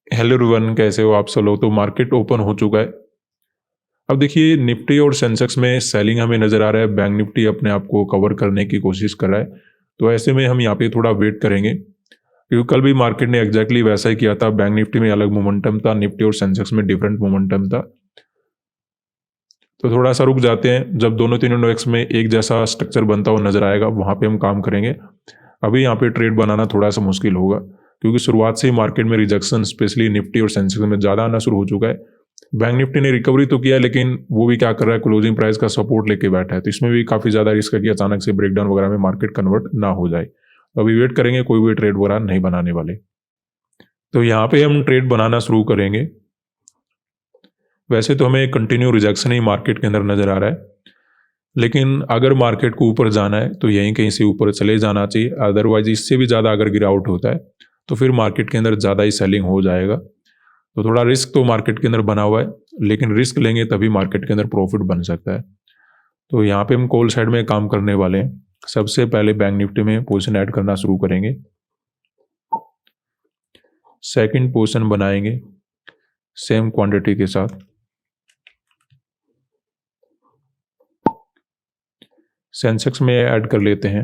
Hello everyone, कैसे हो आप सब लोग। तो मार्केट ओपन हो चुका है। अब देखिए, निफ्टी और सेंसेक्स में सेलिंग हमें नज़र आ रहा है। बैंक निफ्टी अपने आप को कवर करने की कोशिश कर रहा है। तो ऐसे में हम यहाँ पे थोड़ा वेट करेंगे, क्योंकि कल भी मार्केट ने एग्जैक्टली वैसा ही किया था। बैंक निफ्टी में अलग मोमेंटम था, निफ्टी और सेंसेक्स में डिफरेंट मोमेंटम था। तो थोड़ा सा रुक जाते हैं, जब दोनों तीनों इंडेक्स में एक जैसा स्ट्रक्चर बनता हुआ नजर आएगा वहाँ पे हम काम करेंगे। अभी यहाँ पे ट्रेड बनाना थोड़ा सा मुश्किल होगा, क्योंकि शुरुआत से ही मार्केट में रिजेक्शन स्पेशली निफ्टी और सेंसेक्स में ज़्यादा आना शुरू हो चुका है। बैंक निफ्टी ने रिकवरी तो किया, लेकिन वो भी क्या कर रहा है, क्लोजिंग प्राइस का सपोर्ट लेके बैठा है। तो इसमें भी काफ़ी ज़्यादा रिस्क है कि अचानक से ब्रेकडाउन वगैरह में मार्केट कन्वर्ट ना हो जाए। तो अभी वेट करेंगे, कोई भी ट्रेड वगैरह नहीं बनाने वाले। तो यहाँ पे हम ट्रेड बनाना शुरू करेंगे। वैसे तो हमें कंटिन्यू रिजेक्शन ही मार्केट के अंदर नज़र आ रहा है, लेकिन अगर मार्केट को ऊपर जाना है तो यहीं कहीं से ऊपर चले जाना चाहिए। अदरवाइज इससे भी ज़्यादा अगर गिरावट होता है तो फिर मार्केट के अंदर ज़्यादा ही सेलिंग हो जाएगा। तो थोड़ा रिस्क तो मार्केट के अंदर बना हुआ है, लेकिन रिस्क लेंगे तभी मार्केट के अंदर प्रॉफिट बन सकता है। तो यहाँ पे हम कॉल साइड में काम करने वाले हैं। सबसे पहले बैंक निफ्टी में पोजीशन ऐड करना शुरू करेंगे। सेकंड पोजीशन बनाएंगे सेम क्वांटिटी के साथ। सेंसेक्स में ऐड कर लेते हैं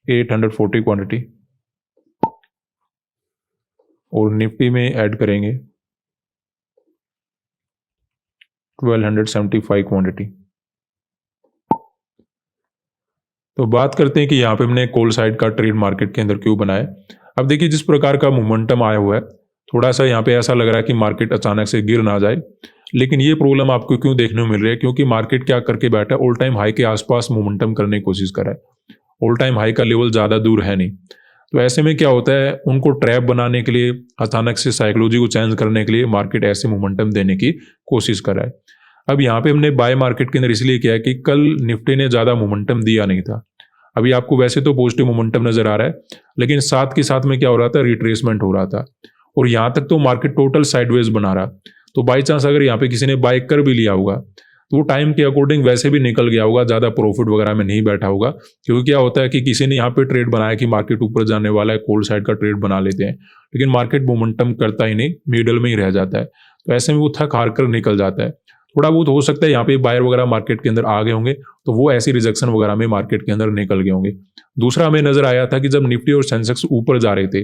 840 क्वांटिटी, और निफ्टी में ऐड करेंगे 1275 क्वांटिटी। तो बात करते हैं कि यहाँ पे हमने कॉल साइड का ट्रेड मार्केट के अंदर क्यों बनाया। अब देखिए, जिस प्रकार का मोमेंटम आया हुआ है, थोड़ा सा यहाँ पे ऐसा लग रहा है कि मार्केट अचानक से गिर ना जाए। लेकिन ये प्रॉब्लम आपको क्यों देखने को मिल रही है, क्योंकि मार्केट क्या करके बैठा है, ऑल टाइम हाई के आसपास मोमेंटम करने की कोशिश कर रहा है। ऑल टाइम हाई का लेवल ज़्यादा दूर है नहीं। तो ऐसे में क्या होता है, उनको ट्रैप बनाने के लिए, अचानक से साइकोलॉजी को चेंज करने के लिए मार्केट ऐसे मोमेंटम देने की कोशिश कर रहा है। अब यहाँ पे हमने बाय मार्केट के अंदर इसलिए किया है कि कल निफ्टी ने ज़्यादा मोमेंटम दिया नहीं था। अभी आपको वैसे तो पॉजिटिव मोमेंटम नजर आ रहा है, लेकिन साथ के साथ में क्या हो रहा था, रिट्रेसमेंट हो रहा था। और यहाँ तक तो मार्केट टोटल साइडवेज बना रहा। तो बाई चांस अगर यहाँ पे किसी ने बाय कर भी लिया होगा, तो वो टाइम के अकॉर्डिंग वैसे भी निकल गया होगा, ज़्यादा प्रॉफिट वगैरह में नहीं बैठा होगा। क्योंकि क्या होता है कि किसी ने यहाँ पे ट्रेड बनाया कि मार्केट ऊपर जाने वाला है, कोल्ड साइड का ट्रेड बना लेते हैं, लेकिन मार्केट मोमेंटम करता ही नहीं, मिडल में ही रह जाता है। तो ऐसे में वो थक हार कर निकल जाता है। थोड़ा बहुत हो सकता है यहाँ पे बायर वगैरह मार्केट के अंदर आ गए होंगे, तो वो ऐसी रिजेक्शन वगैरह में मार्केट के अंदर निकल गए होंगे। दूसरा हमें नजर आया था कि जब निफ्टी और सेंसेक्स ऊपर जा रहे थे,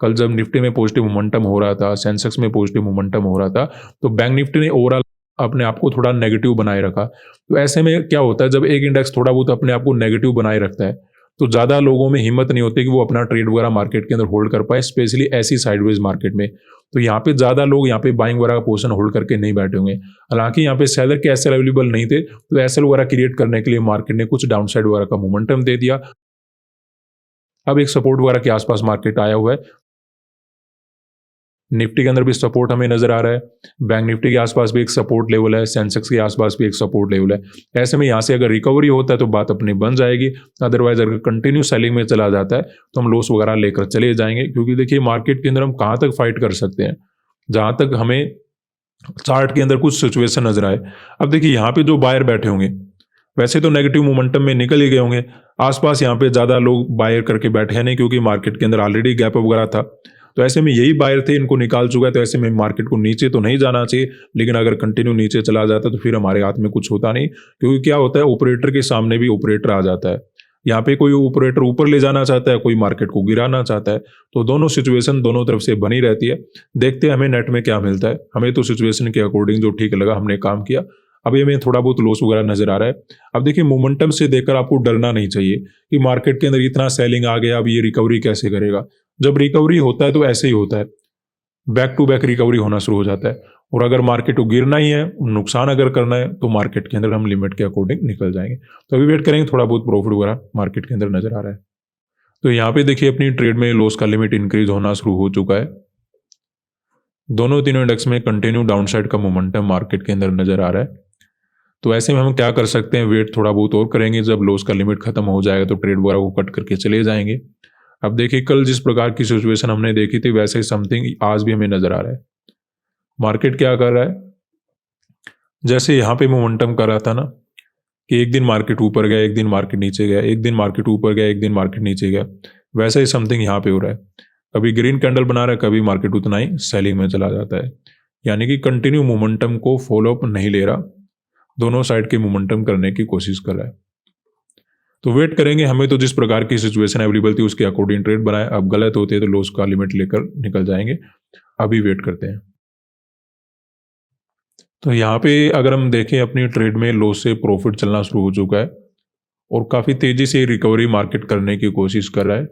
कल जब निफ्टी में पॉजिटिव मोमेंटम हो रहा था, सेंसेक्स में पॉजिटिव मोमेंटम हो रहा था, तो बैंक निफ्टी ने ओवरऑल अपने आप को थोड़ा नेगेटिव बनाए रखा। तो ऐसे में क्या होता है, जब एक इंडेक्स थोड़ा बहुत अपने आप को नेगेटिव बनाए रखता है, तो ज़्यादा लोगों में हिम्मत नहीं होती कि वो अपना ट्रेड वगैरह मार्केट के अंदर होल्ड कर पाए, स्पेशली ऐसी साइडवेज मार्केट में। तो यहाँ पे ज़्यादा लोग यहाँ पे बाइंग वगैरह का पोजीशन होल्ड करके नहीं बैठे होंगे। हालांकि यहाँ पे सेलर के एसएल अवेलेबल नहीं थे, तो एसएल वगैरह क्रिएट करने के लिए मार्केट ने कुछ डाउन साइड वगैरह का मोमेंटम दे दिया। अब एक सपोर्ट वगैरह के आसपास मार्केट आया हुआ है। निफ्टी के अंदर भी सपोर्ट हमें नजर आ रहा है, बैंक निफ्टी के आसपास भी एक सपोर्ट लेवल है, सेंसेक्स के आसपास भी एक सपोर्ट लेवल है। ऐसे में यहाँ से अगर रिकवरी होता है तो बात अपनी बन जाएगी। अदरवाइज अगर कंटिन्यू सेलिंग में चला जाता है तो हम लॉस वगैरह लेकर चले जाएंगे, क्योंकि देखिए मार्केट के अंदर हम कहाँ तक फाइट कर सकते हैं, जहाँ तक हमें चार्ट के अंदर कुछ सिचुएशन नजर आए। अब देखिए, यहाँ पे जो बायर बैठे होंगे वैसे तो नेगेटिव मोमेंटम में निकल ही गए होंगे। आसपास यहाँ पे ज़्यादा लोग बायर करके बैठे हैं नहीं, क्योंकि मार्केट के अंदर ऑलरेडी गैप अप वगैरह था। तो ऐसे में यही बायर थे, इनको निकाल चुका है। तो ऐसे में मार्केट को नीचे तो नहीं जाना चाहिए, लेकिन अगर कंटिन्यू नीचे चला जाता तो फिर हमारे हाथ में कुछ होता नहीं। क्योंकि क्या होता है, ऑपरेटर के सामने भी ऑपरेटर आ जाता है। यहाँ पे कोई ऑपरेटर ऊपर ले जाना चाहता है, कोई मार्केट को गिराना चाहता है। तो दोनों सिचुएशन दोनों तरफ से बनी रहती है। देखते हैं हमें नेट में क्या मिलता है। हमें तो सिचुएशन के अकॉर्डिंग जो ठीक लगा हमने काम किया। अभी हमें थोड़ा बहुत लॉस वगैरह नजर आ रहा है। अब देखिए, मोमेंटम से देखकर आपको डरना नहीं चाहिए कि मार्केट के अंदर इतना सेलिंग आ गया, अब ये रिकवरी कैसे करेगा। जब रिकवरी होता है तो ऐसे ही होता है, बैक टू बैक रिकवरी होना शुरू हो जाता है। और अगर मार्केट को गिरना ही है, नुकसान अगर करना है, तो मार्केट के अंदर हम लिमिट के अकॉर्डिंग निकल जाएंगे। तो अभी वेट करेंगे, थोड़ा बहुत प्रॉफिट वगैरह मार्केट के अंदर नजर आ रहा है। तो यहाँ पे देखिए, अपनी ट्रेड में लॉस का लिमिट इंक्रीज होना शुरू हो चुका है। दोनों तीनों इंडेक्स में कंटिन्यू डाउनसाइड का मोमेंटम मार्केट के अंदर नजर आ रहा है। तो ऐसे में हम क्या कर सकते हैं, वेट थोड़ा बहुत और करेंगे। जब लॉस का लिमिट खत्म हो जाएगा तो ट्रेड वगैरह को कट करके चले जाएंगे। अब देखिए, कल जिस प्रकार की सिचुएशन हमने देखी थी, वैसे ही समथिंग आज भी हमें नजर आ रहा है। मार्केट क्या कर रहा है, जैसे यहाँ पे मोमेंटम कर रहा था ना, कि एक दिन मार्केट ऊपर गया, एक दिन मार्केट नीचे गया, एक दिन मार्केट ऊपर गया, एक दिन मार्केट नीचे गया। वैसा ही समथिंग यहाँ पे हो रहा है। कभी ग्रीन कैंडल बना रहा है, कभी मार्केट उतना ही सेलिंग में चला जाता है। यानी कि कंटिन्यू मोमेंटम को फॉलो अप नहीं ले रहा, दोनों साइड के मोमेंटम करने की कोशिश कर रहा है। तो वेट करेंगे, हमें तो जिस प्रकार की सिचुएशन अवेलेबल थी उसके अकॉर्डिंग ट्रेड बनाए। अब गलत होते हैं तो लॉस का लिमिट लेकर निकल जाएंगे। अभी वेट करते हैं। तो यहाँ पे अगर हम देखें अपनी ट्रेड में लॉस से प्रॉफिट चलना शुरू हो चुका है और काफ़ी तेज़ी से रिकवरी मार्केट करने की कोशिश कर रहा है।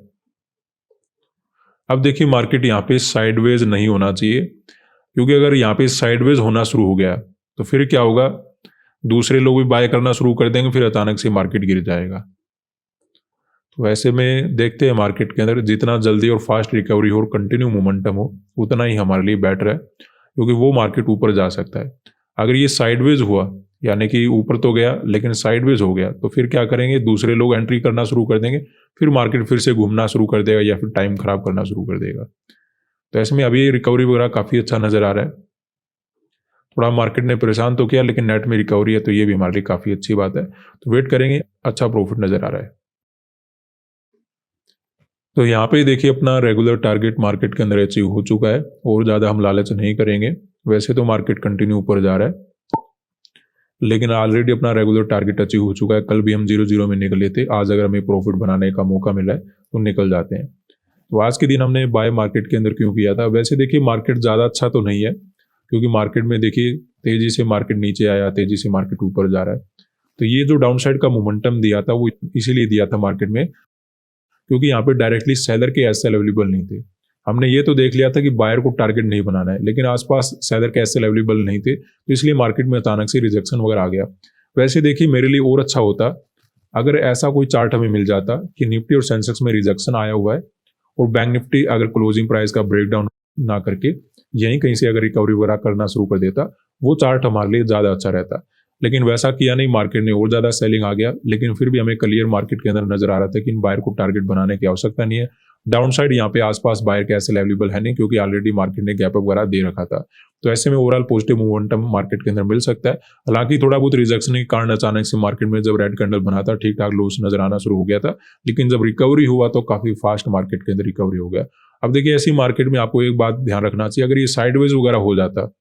अब देखिए मार्केट यहाँ पे साइडवेज नहीं होना चाहिए, क्योंकि अगर यहाँ पे साइडवेज होना शुरू हो गया तो फिर क्या होगा, दूसरे लोग भी बाय करना शुरू कर देंगे, फिर अचानक से मार्केट गिर जाएगा। तो ऐसे में देखते हैं मार्केट के अंदर जितना जल्दी और फास्ट रिकवरी हो और कंटिन्यू मोमेंटम हो उतना ही हमारे लिए बेटर है, क्योंकि वो मार्केट ऊपर जा सकता है। अगर ये साइडवेज हुआ, यानी कि ऊपर तो गया लेकिन साइडवेज हो गया, तो फिर क्या करेंगे, दूसरे लोग एंट्री करना शुरू कर देंगे, फिर मार्केट फिर से घूमना शुरू कर देगा या फिर टाइम खराब करना शुरू कर देगा। तो ऐसे में अभी रिकवरी वगैरह काफ़ी अच्छा नज़र आ रहा है। थोड़ा मार्केट ने परेशान तो किया लेकिन नेट में रिकवरी है, तो ये भी हमारे लिए काफ़ी अच्छी बात है। तो वेट करेंगे, अच्छा प्रॉफिट नज़र आ रहा है। तो यहाँ पे देखिए अपना रेगुलर टारगेट मार्केट के अंदर अचीव हो चुका है और ज़्यादा हम लालच नहीं करेंगे। वैसे तो मार्केट कंटिन्यू ऊपर जा रहा है, लेकिन ऑलरेडी अपना रेगुलर टारगेट अचीव हो चुका है। कल भी हम 0-0 में निकले थे, आज अगर हमें प्रॉफिट बनाने का मौका मिला है तो निकल जाते हैं। तो आज के दिन हमने बाय मार्केट के अंदर क्यों किया था, वैसे देखिए मार्केट ज़्यादा अच्छा तो नहीं है, क्योंकि मार्केट में देखिए तेज़ी से मार्केट नीचे आया, तेज़ी से मार्केट ऊपर जा रहा है। तो ये जो डाउन साइड का मोमेंटम दिया था वो इसीलिए दिया था मार्केट में, क्योंकि यहाँ पे डायरेक्टली सेलर के एसएल अवेलेबल नहीं थे। हमने ये तो देख लिया था कि बायर को टारगेट नहीं बनाना है, लेकिन आसपास सेलर के एसएल अवेलेबल नहीं थे, तो इसलिए मार्केट में अचानक से रिजेक्शन वगैरह आ गया। वैसे देखिए मेरे लिए और अच्छा होता अगर ऐसा कोई चार्ट हमें मिल जाता कि निफ्टी और सेंसेक्स में रिजेक्शन आया हुआ है और बैंक निफ्टी अगर क्लोजिंग प्राइस का ब्रेकडाउन ना करके यहीं कहीं से अगर रिकवरी वगैरह करना शुरू कर देता, वो चार्ट हमारे लिए ज़्यादा अच्छा रहता। लेकिन वैसा किया नहीं, मार्केट ने और ज़्यादा सेलिंग आ गया। लेकिन फिर भी हमें क्लियर मार्केट के अंदर नजर आ रहा था कि इन बायर को टारगेट बनाने की आवश्यकता नहीं है। डाउन साइड यहाँ पे आसपास बायर के ऐसे अवेलेबल है नहीं, क्योंकि ऑलरेडी मार्केट ने गैप अप वगैरह दे रखा था। तो ऐसे में ओवरऑल पॉजिटिव मोमेंटम मार्केट के अंदर मिल सकता है। हालांकि थोड़ा बहुत रिजेक्शन के कारण अचानक से मार्केट में जब रेड कैंडल बना था ठीक ठाक लॉस नजर आना शुरू हो गया था, लेकिन जब रिकवरी हुआ तो काफी फास्ट मार्केट के अंदर रिकवरी हो गया। अब देखिए ऐसी मार्केट में आपको एक बात ध्यान रखना चाहिए, अगर ये साइडवेज वगैरह हो जाता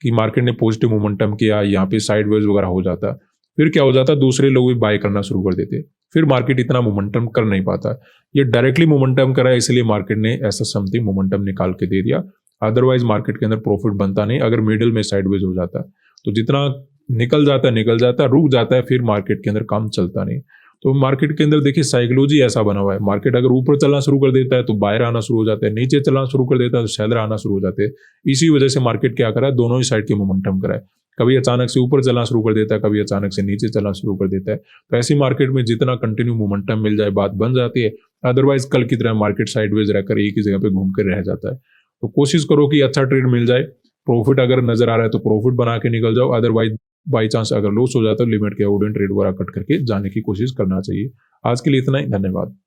कि मार्केट ने पॉजिटिव मोमेंटम किया, यहाँ पे साइडवेज वगैरह हो जाता, फिर क्या हो जाता, दूसरे लोग भी बाय करना शुरू कर देते, फिर मार्केट इतना मोमेंटम कर नहीं पाता। ये डायरेक्टली मोमेंटम करा, इसलिए मार्केट ने ऐसा समथिंग मोमेंटम निकाल के दे दिया। अदरवाइज मार्केट के अंदर प्रॉफिट बनता नहीं अगर मिडिल में साइडवेज हो जाता। तो जितना निकल जाता, रुक जाता है, फिर मार्केट के अंदर काम चलता नहीं। तो मार्केट के अंदर देखिए साइकोलॉजी ऐसा बना हुआ है, मार्केट अगर ऊपर चलना शुरू कर देता है तो बायर आना शुरू हो जाता है, नीचे चलना शुरू कर देता है तो सेलर आना शुरू हो जाते हैं। इसी वजह से मार्केट क्या करा है, दोनों ही साइड के मोमेंटम करा है। कभी अचानक से ऊपर चलना शुरू कर देता है, कभी अचानक से नीचे चलना शुरू कर देता है। तो ऐसी मार्केट में जितना कंटिन्यू मोमेंटम मिल जाए बात बन जाती है, अदरवाइज कल की तरह मार्केट साइडवेज रहकर एक ही जगह पे घूम कर रह जाता है। तो कोशिश करो कि अच्छा ट्रेड मिल जाए, प्रॉफिट अगर नजर आ रहा है तो प्रॉफिट बना के निकल जाओ, अदरवाइज बाई चांस अगर लॉस हो जाता है लिमिट के अकॉर्डिंग ट्रेड वगैरह कट करके जाने की कोशिश करना चाहिए। आज के लिए इतना ही, धन्यवाद।